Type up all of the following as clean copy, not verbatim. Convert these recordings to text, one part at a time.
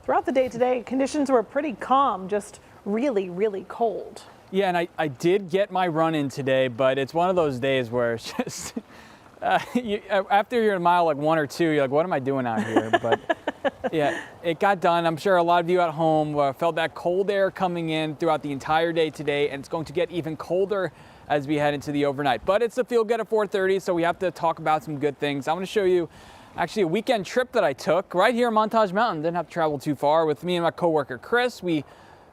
Throughout the day today, conditions were pretty calm, just really, really cold. Yeah, and I did get my run in today, but it's one of those days where it's just, after you're a mile like 1 or 2, you're like, what am I doing out here? But yeah, it got done. I'm sure a lot of you at home felt that cold air coming in throughout the entire day today, and it's going to get even colder as we head into the overnight. But it's a feel good at 4:30, so we have to talk about some good things. I want to show you actually a weekend trip that I took right here in Montage Mountain. Didn't have to travel too far with me and my coworker Chris. We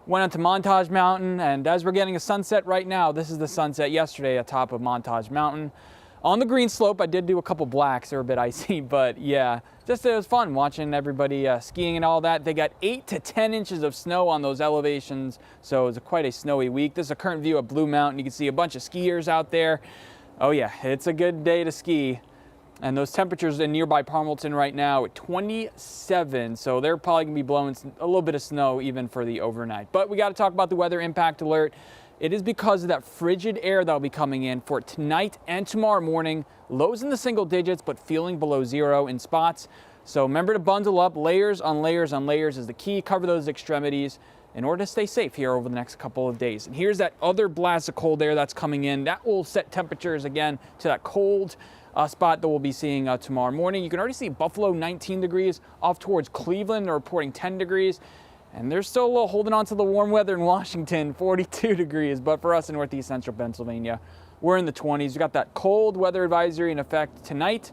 went onto Montage Mountain, and as we're getting a sunset right now, this is the sunset yesterday atop of Montage Mountain. On the green slope, I did do a couple blacks. They were a bit icy, but yeah, just it was fun watching everybody skiing and all that. They got 8 to 10 inches of snow on those elevations, so it was quite a snowy week. This is a current view of Blue Mountain. You can see a bunch of skiers out there. Oh yeah, it's a good day to ski. And those temperatures in nearby Palmerton right now at 27, so they're probably going to be blowing a little bit of snow even for the overnight. But we got to talk about the weather impact alert. It is because of that frigid air that will be coming in for tonight and tomorrow morning. Lows in the single digits, but feeling below 0 in spots. So remember to bundle up. Layers on layers on layers is the key. Cover those extremities in order to stay safe here over the next couple of days. And here's that other blast of cold air that's coming in. That will set temperatures again to that cold spot that we'll be seeing tomorrow morning. You can already see Buffalo 19 degrees, off towards Cleveland, they're reporting 10 degrees. And they're still a little holding on to the warm weather in Washington, 42 degrees. But for us in northeast central Pennsylvania, we're in the 20s. We've got that cold weather advisory in effect tonight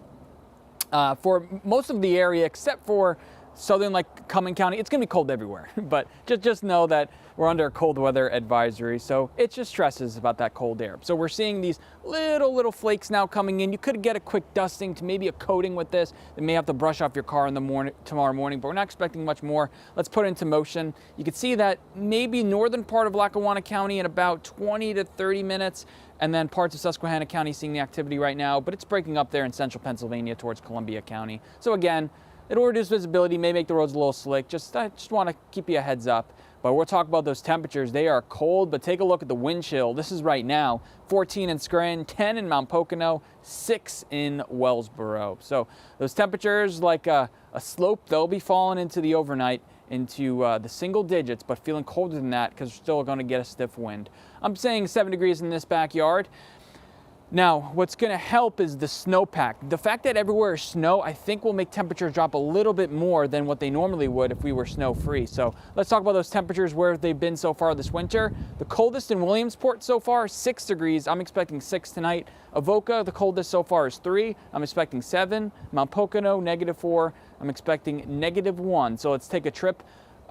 for most of the area, except for southern like Cumming County. It's going to be cold everywhere, but just know that we're under a cold weather advisory, so it just stresses about that cold air. So we're seeing these little flakes now coming in. You could get a quick dusting to maybe a coating with this. You may have to brush off your car in the morning tomorrow morning, but we're not expecting much more. Let's put it into motion. You can see that maybe northern part of Lackawanna County in about 20 to 30 minutes, and then parts of Susquehanna County seeing the activity right now, but it's breaking up there in central Pennsylvania towards Columbia County. So again, it'll reduce visibility, may make the roads a little slick. I just want to keep you a heads up. But we'll talk about those temperatures. They are cold, but take a look at the wind chill. This is right now, 14 in Scranton, 10 in Mount Pocono, 6 in Wellsboro. So those temperatures, like a slope, they'll be falling into the overnight into the single digits, but feeling colder than that because we're still going to get a stiff wind. I'm saying 7 degrees in this backyard. Now, what's going to help is the snowpack. The fact that everywhere is snow, I think will make temperatures drop a little bit more than what they normally would if we were snow-free. So let's talk about those temperatures, where they've been so far this winter. The coldest in Williamsport so far, 6 degrees. I'm expecting 6 tonight. Avoca, the coldest so far is 3. I'm expecting 7. Mount Pocono, -4. I'm expecting -1. So let's take a trip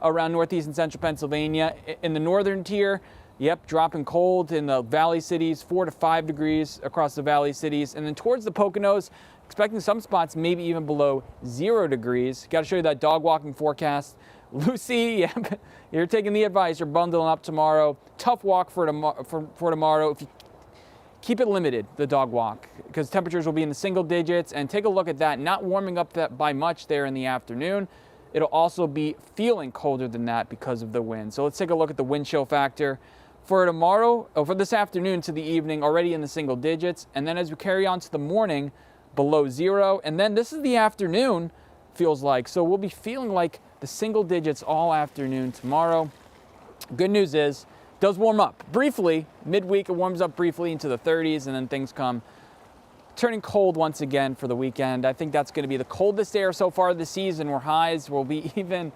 around northeast and central Pennsylvania. In the northern tier, yep, dropping cold in the valley cities, 4 to 5 degrees across the valley cities. And then towards the Poconos, expecting some spots maybe even below 0 degrees. Got to show you that dog walking forecast. Lucy, yep, you're taking the advice. You're bundling up tomorrow. Tough walk for tomorrow. If you keep it limited, the dog walk, because temperatures will be in the single digits. And take a look at that, not warming up that by much there in the afternoon. It'll also be feeling colder than that because of the wind. So let's take a look at the wind chill factor. For tomorrow, for this afternoon to the evening, already in the single digits. And then as we carry on to the morning, below 0. And then this is the afternoon, feels like. So we'll be feeling like the single digits all afternoon tomorrow. Good news is, it does warm up briefly. Midweek, it warms up briefly into the 30s, and then things come turning cold once again for the weekend. I think that's going to be the coldest air so far this season, where highs will be even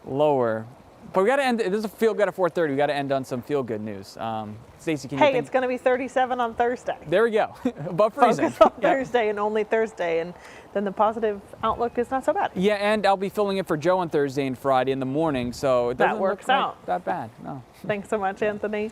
lower. But we got to end. This is a feel good at 4:30. We got to end on some feel good news. Stacey, can you think? Hey, it's going to be 37 on Thursday. There we go. Above freezing. Focus on Thursday and only Thursday, and then the positive outlook is not so bad. Yeah, and I'll be filling in for Joe on Thursday and Friday in the morning, so it doesn't That works look out. that bad. No. Thanks so much, Anthony.